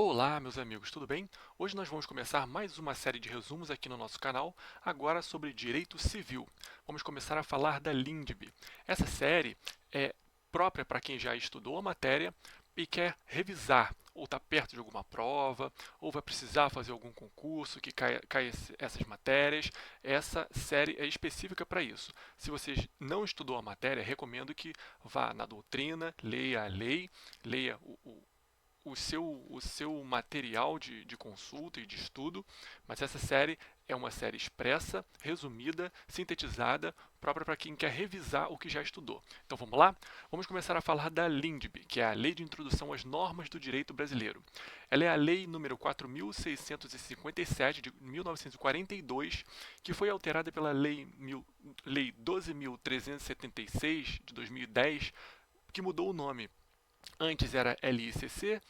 Olá, meus amigos, tudo bem? Hoje nós vamos começar mais uma série de resumos aqui no nosso canal, agora sobre direito civil. Vamos começar a falar da LINDB. Essa série é própria para quem já estudou a matéria e quer revisar, ou está perto de alguma prova, ou vai precisar fazer algum concurso que caia essas matérias. Essa série é específica para isso. Se você não estudou a matéria, recomendo que vá na doutrina, leia a lei, leia o seu material de consulta e de estudo, mas essa série é uma série expressa, resumida, sintetizada, própria para quem quer revisar o que já estudou. Então vamos lá? Vamos começar a falar da LINDB, que é a Lei de Introdução às Normas do Direito Brasileiro. Ela é a Lei número 4.657 de 1942, que foi alterada pela Lei 12.376 de 2010, que mudou o nome. Antes era LICC,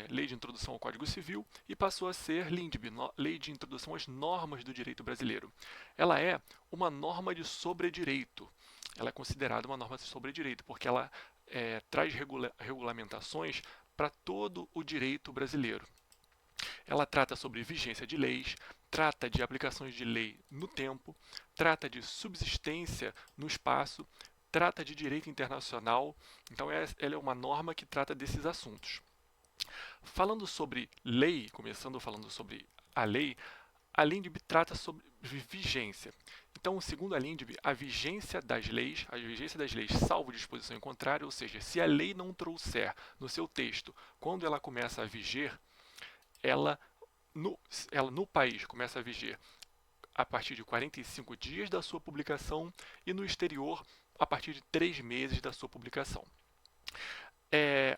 Lei de Introdução ao Código Civil, e passou a ser LINDB, Lei de Introdução às Normas do Direito Brasileiro. Ela é uma norma de sobredireito. Ela é considerada uma norma de sobredireito, porque ela traz regulamentações para todo o direito brasileiro. Ela trata sobre vigência de leis, trata de aplicações de lei no tempo, trata de subsistência no espaço, trata de direito internacional. Então, ela é uma norma que trata desses assuntos. Falando sobre lei, começando falando sobre a LINDB trata sobre vigência. Então, segundo a LINDB, a vigência das leis, salvo disposição em contrário, ou seja, se a lei não trouxer no seu texto, quando ela começa a viger, ela no país começa a viger a partir de 45 dias da sua publicação e no exterior a partir de 3 meses da sua publicação.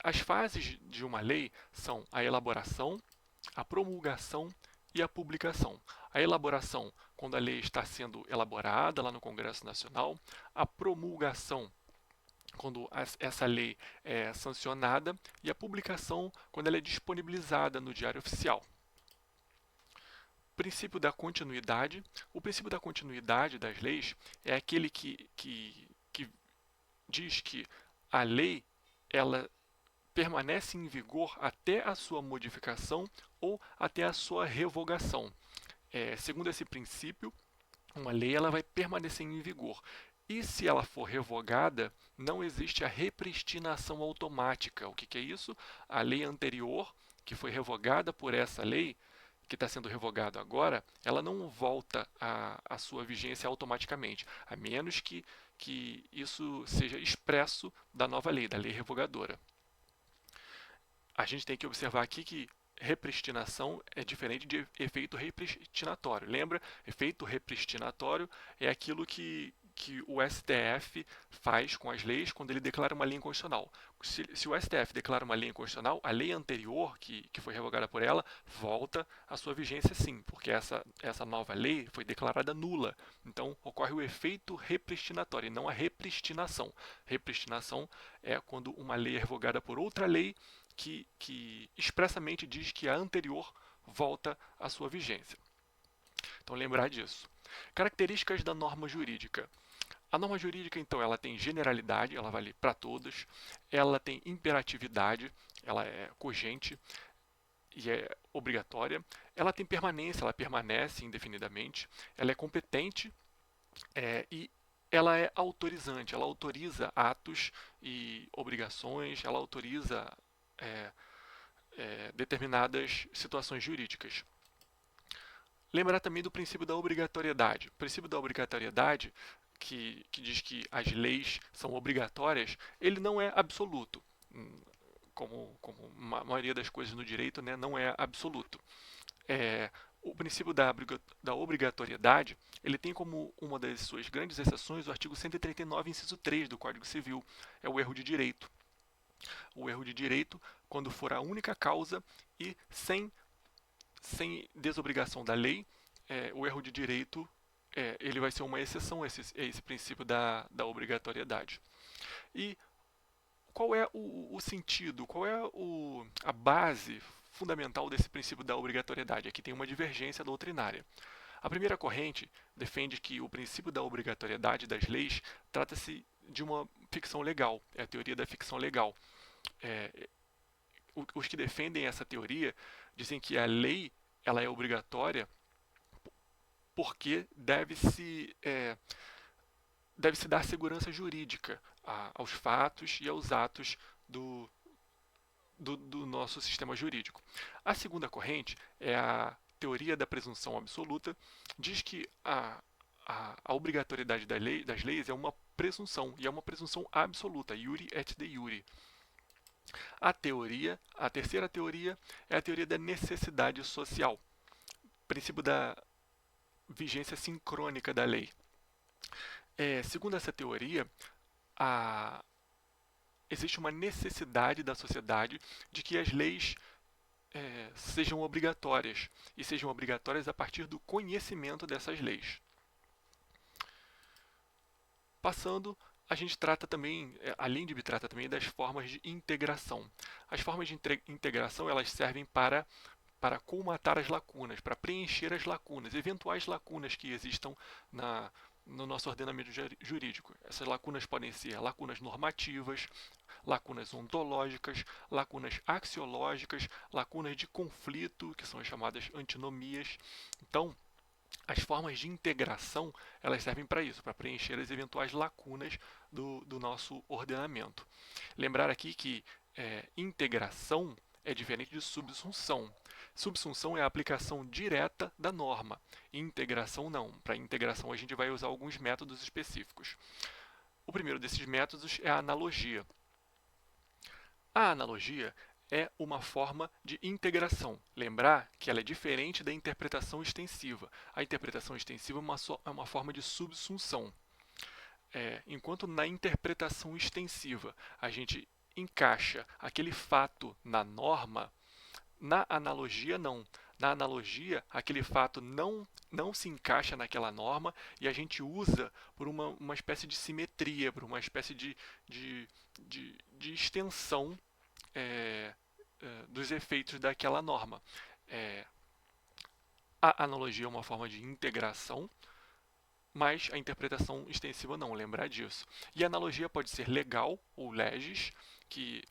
As fases de uma lei são a elaboração, a promulgação e a publicação. A elaboração, quando a lei está sendo elaborada lá no Congresso Nacional, a promulgação, quando essa lei é sancionada, e a publicação, quando ela é disponibilizada no Diário Oficial. Princípio da continuidade. O princípio da continuidade das leis é aquele que diz que a lei ela permanece em vigor até a sua modificação ou até a sua revogação. Segundo esse princípio, uma lei ela vai permanecer em vigor. E se ela for revogada, não existe a repristinação automática. O que é isso? A lei anterior, que foi revogada por essa lei, que está sendo revogada agora, ela não volta à sua vigência automaticamente, a menos que isso seja expresso da nova lei, da lei revogadora. A gente tem que observar aqui que repristinação é diferente de efeito repristinatório. Lembra? Efeito repristinatório é aquilo que o STF faz com as leis quando ele declara uma lei inconstitucional. Se o STF declara uma lei inconstitucional, a lei anterior, que foi revogada por ela, volta à sua vigência sim, porque essa nova lei foi declarada nula. Então, ocorre o efeito repristinatório e não a repristinação. Repristinação é quando uma lei é revogada por outra lei que expressamente diz que a anterior volta à sua vigência. Então, lembrar disso. Características da norma jurídica. A norma jurídica, então, ela tem generalidade, ela vale para todas, ela tem imperatividade, ela é cogente e é obrigatória, ela tem permanência, ela permanece indefinidamente, ela é competente e ela é autorizante, ela autoriza atos e obrigações, ela autoriza é, determinadas situações jurídicas. Lembrar também do princípio da obrigatoriedade. O princípio da obrigatoriedade, que diz que as leis são obrigatórias, ele não é absoluto. Como a maioria das coisas no direito, né, não é absoluto. O princípio da obrigatoriedade, ele tem como uma das suas grandes exceções o artigo 139, inciso 3 do Código Civil, é o erro de direito. O erro de direito, quando for a única causa e sem desobrigação da lei, o erro de direito ele vai ser uma exceção a esse princípio da obrigatoriedade. E qual é o sentido, qual é a base fundamental desse princípio da obrigatoriedade? Aqui tem uma divergência doutrinária. A primeira corrente defende que o princípio da obrigatoriedade das leis trata-se de uma ficção legal, é a teoria da ficção legal. os que defendem essa teoria dizem que a lei ela é obrigatória porque deve-se dar segurança jurídica aos fatos e aos atos do nosso sistema jurídico. A segunda corrente é a teoria da presunção absoluta, diz que a obrigatoriedade das leis é uma presunção, e é uma presunção absoluta, iure et de iure. A terceira teoria é a teoria da necessidade social, princípio da vigência sincrônica da lei. Segundo essa teoria, existe uma necessidade da sociedade de que as leis sejam obrigatórias, e sejam obrigatórias a partir do conhecimento dessas leis. Passando, a gente trata também, além de trata também das formas de integração. As formas de integração elas servem para colmatar as lacunas, para preencher as lacunas, eventuais lacunas que existam no nosso ordenamento jurídico. Essas lacunas podem ser lacunas normativas, lacunas ontológicas, lacunas axiológicas, lacunas de conflito, que são as chamadas antinomias. Então, as formas de integração elas servem para isso, para preencher as eventuais lacunas do nosso ordenamento. Lembrar aqui que integração é diferente de subsunção. Subsunção é a aplicação direta da norma. Integração não. Para integração a gente vai usar alguns métodos específicos. O primeiro desses métodos é a analogia. A analogia é uma forma de integração. Lembrar que ela é diferente da interpretação extensiva. A interpretação extensiva é uma forma de subsunção. Enquanto na interpretação extensiva a gente encaixa aquele fato na norma, na analogia não. Na analogia, aquele fato não se encaixa naquela norma e a gente usa por uma espécie de simetria, por uma espécie de extensão dos efeitos daquela norma. A analogia é uma forma de integração, mas a interpretação extensiva não, lembrar disso. E a analogia pode ser legal ou legis, que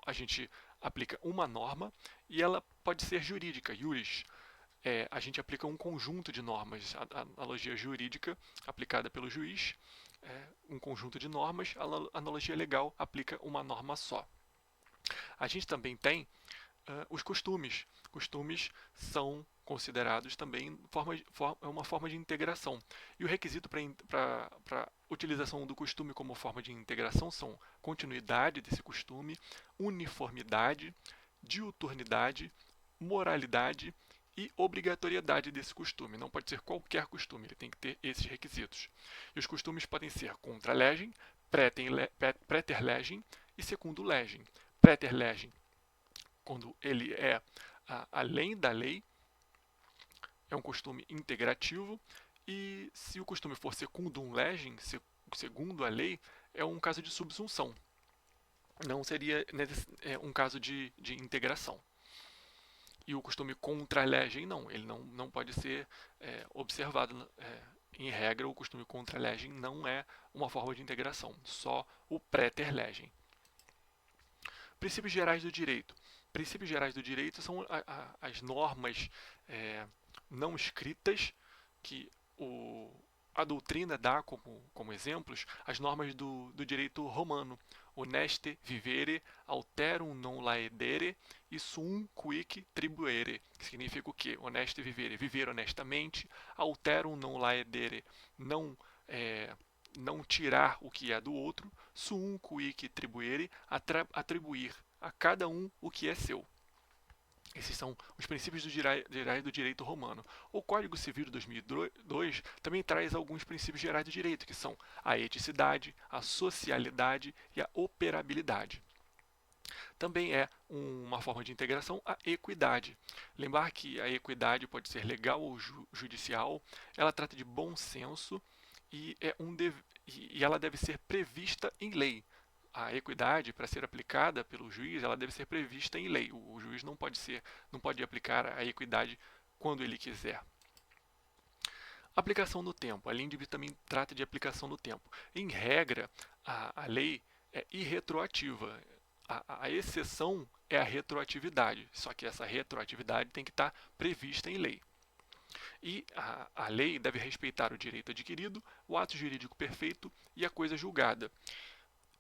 a gente aplica uma norma, e ela pode ser jurídica, iuris. A gente aplica um conjunto de normas. A analogia jurídica aplicada pelo juiz, um conjunto de normas. A analogia legal aplica uma norma só. A gente também tem os costumes. Costumes são considerados também uma forma de integração. E o requisito para a utilização do costume como forma de integração são continuidade desse costume, uniformidade, diuturnidade, moralidade e obrigatoriedade desse costume. Não pode ser qualquer costume, ele tem que ter esses requisitos. E os costumes podem ser contra legem, praeter legem e secundo legem. Praeter legem, quando ele é além da lei, é um costume integrativo, e se o costume for secundum legem, segundo a lei, é um caso de subsunção. Não seria um caso de integração. E o costume contra legem, não. Ele não pode ser observado. Em regra, o costume contra legem não é uma forma de integração. Só o praeter legem. Princípios gerais do direito. Princípios gerais do direito são as normas não escritas que a doutrina dá como exemplos, as normas do direito romano. Honeste vivere, alterum non laedere e suum quic tribuere. Que significa o quê? Honeste vivere, viver honestamente, alterum non laedere, não tirar o que é do outro, suum quic tribuere, atribuir a cada um o que é seu. Esses são os princípios gerais do direito romano. O Código Civil de 2002 também traz alguns princípios gerais do direito, que são a eticidade, a socialidade e a operabilidade. Também é uma forma de integração a equidade. Lembrar que a equidade pode ser legal ou judicial, ela trata de bom senso e ela deve ser prevista em lei. A equidade, para ser aplicada pelo juiz, ela deve ser prevista em lei. O juiz não pode aplicar a equidade quando ele quiser. Aplicação no tempo. A lei também trata de aplicação no tempo. Em regra, a lei é irretroativa. A exceção é a retroatividade, só que essa retroatividade tem que estar prevista em lei. E a lei deve respeitar o direito adquirido, o ato jurídico perfeito e a coisa julgada.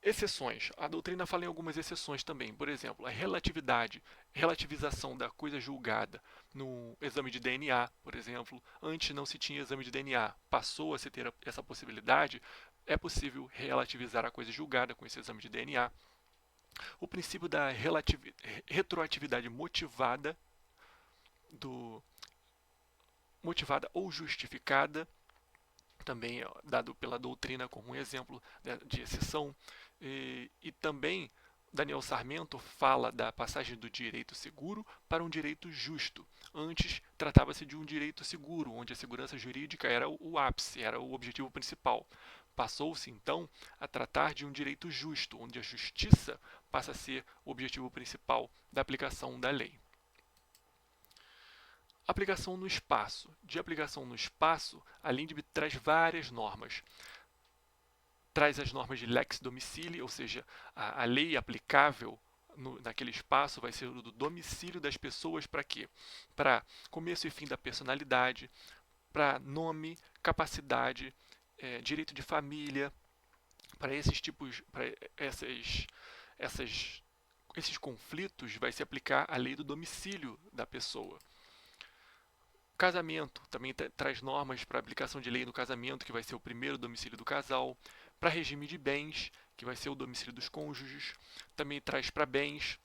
Exceções. A doutrina fala em algumas exceções também. Por exemplo, a relativização da coisa julgada no exame de DNA, por exemplo. Antes não se tinha exame de DNA, passou a se ter essa possibilidade. É possível relativizar a coisa julgada com esse exame de DNA. O princípio da retroatividade motivada ou justificada, também é dado pela doutrina como um exemplo de exceção. E também Daniel Sarmento fala da passagem do direito seguro para um direito justo. Antes tratava-se de um direito seguro, onde a segurança jurídica era o ápice, era o objetivo principal. Passou-se então a tratar de um direito justo, onde a justiça passa a ser o objetivo principal da aplicação da lei. Aplicação no espaço. De aplicação no espaço, a LINDB traz várias normas. Traz as normas de lex domicili, ou seja, a lei aplicável naquele espaço vai ser o do domicílio das pessoas para quê? Para começo e fim da personalidade, para nome, capacidade, direito de família, para esses tipos, para esses conflitos vai se aplicar a lei do domicílio da pessoa. Casamento também traz normas para aplicação de lei no casamento, que vai ser o primeiro domicílio do casal. Para regime de bens, que vai ser o domicílio dos cônjuges. Também traz para bens,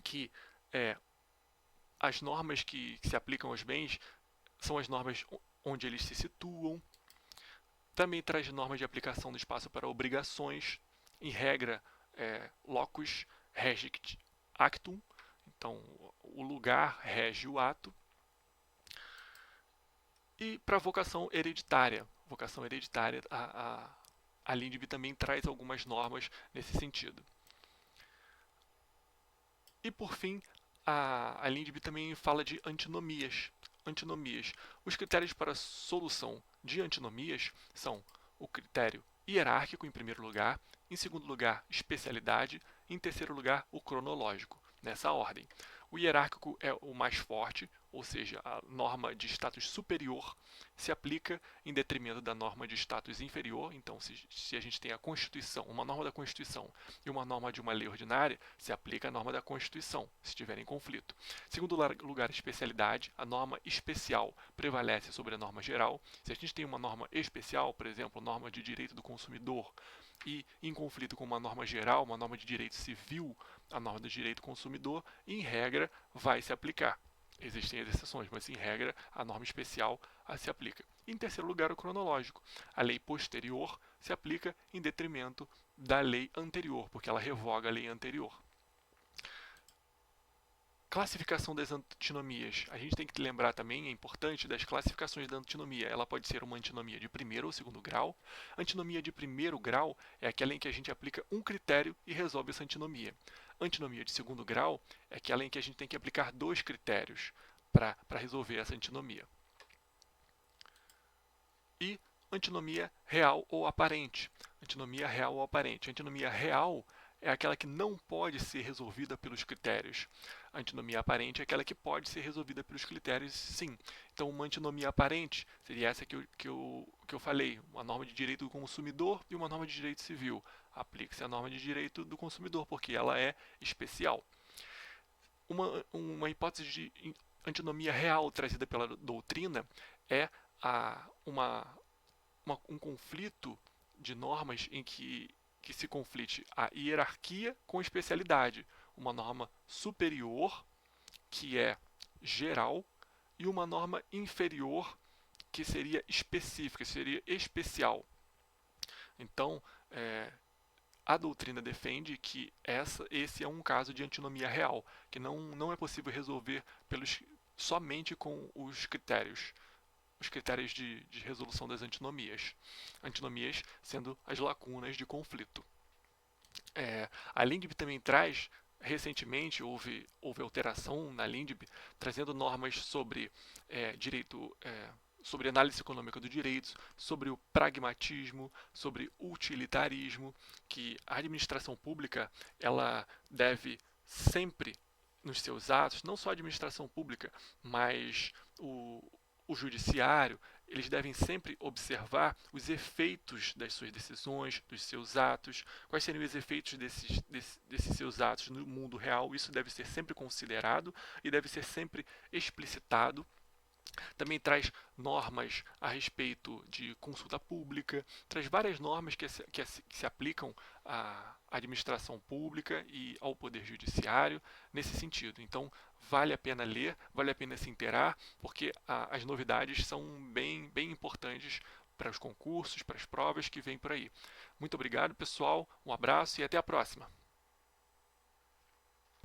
que as normas que se aplicam aos bens são as normas onde eles se situam. Também traz normas de aplicação do espaço para obrigações. Em regra, locus regit actum. Então, o lugar rege o ato. E para vocação hereditária. Vocação hereditária, a LINDB também traz algumas normas nesse sentido. E por fim, a LINDB também fala de antinomias. Os critérios para a solução de antinomias são o critério hierárquico, em primeiro lugar, em segundo lugar, especialidade, em terceiro lugar, o cronológico, nessa ordem. O hierárquico é o mais forte, ou seja, a norma de status superior se aplica em detrimento da norma de status inferior. Então, se a gente tem a Constituição, uma norma da Constituição e uma norma de uma lei ordinária, se aplica a norma da Constituição, se estiver em conflito. Segundo lugar, especialidade, a norma especial prevalece sobre a norma geral. Se a gente tem uma norma especial, por exemplo, norma de direito do consumidor, e em conflito com uma norma geral, uma norma de direito civil, a norma do direito consumidor, em regra, vai se aplicar. Existem as exceções, mas em regra, a norma especial se aplica. Em terceiro lugar, o cronológico. A lei posterior se aplica em detrimento da lei anterior, porque ela revoga a lei anterior. Classificação das antinomias. A gente tem que lembrar também, é importante, das classificações da antinomia. Ela pode ser uma antinomia de primeiro ou segundo grau. Antinomia de primeiro grau é aquela em que a gente aplica um critério e resolve essa antinomia. Antinomia de segundo grau é aquela em que a gente tem que aplicar dois critérios para resolver essa antinomia. E antinomia real ou aparente. Antinomia real ou aparente. Antinomia real é aquela que não pode ser resolvida pelos critérios. A antinomia aparente é aquela que pode ser resolvida pelos critérios, sim. Então, uma antinomia aparente seria essa que eu falei, uma norma de direito do consumidor e uma norma de direito civil. Aplica-se a norma de direito do consumidor, porque ela é especial. Uma hipótese de antinomia real trazida pela doutrina é um conflito de normas em que se conflite a hierarquia com especialidade. Uma norma superior, que é geral, e uma norma inferior, que seria específica, seria especial. Então, a doutrina defende que esse é um caso de antinomia real, que não é possível resolver somente com os critérios de resolução das antinomias. Antinomias sendo as lacunas de conflito. A LINDB também traz, recentemente houve alteração na LINDB, trazendo normas sobre direito, sobre análise econômica do direito, sobre o pragmatismo, sobre utilitarismo, que a administração pública ela deve sempre nos seus atos, não só a administração pública, mas o judiciário, eles devem sempre observar os efeitos das suas decisões, dos seus atos, quais seriam os efeitos desses seus atos no mundo real. Isso deve ser sempre considerado e deve ser sempre explicitado. Também traz normas a respeito de consulta pública, traz várias normas que se aplicam à administração pública e ao poder judiciário nesse sentido. Então, vale a pena ler, vale a pena se inteirar, porque as novidades são bem importantes para os concursos, para as provas que vêm por aí. Muito obrigado, pessoal, um abraço e até a próxima.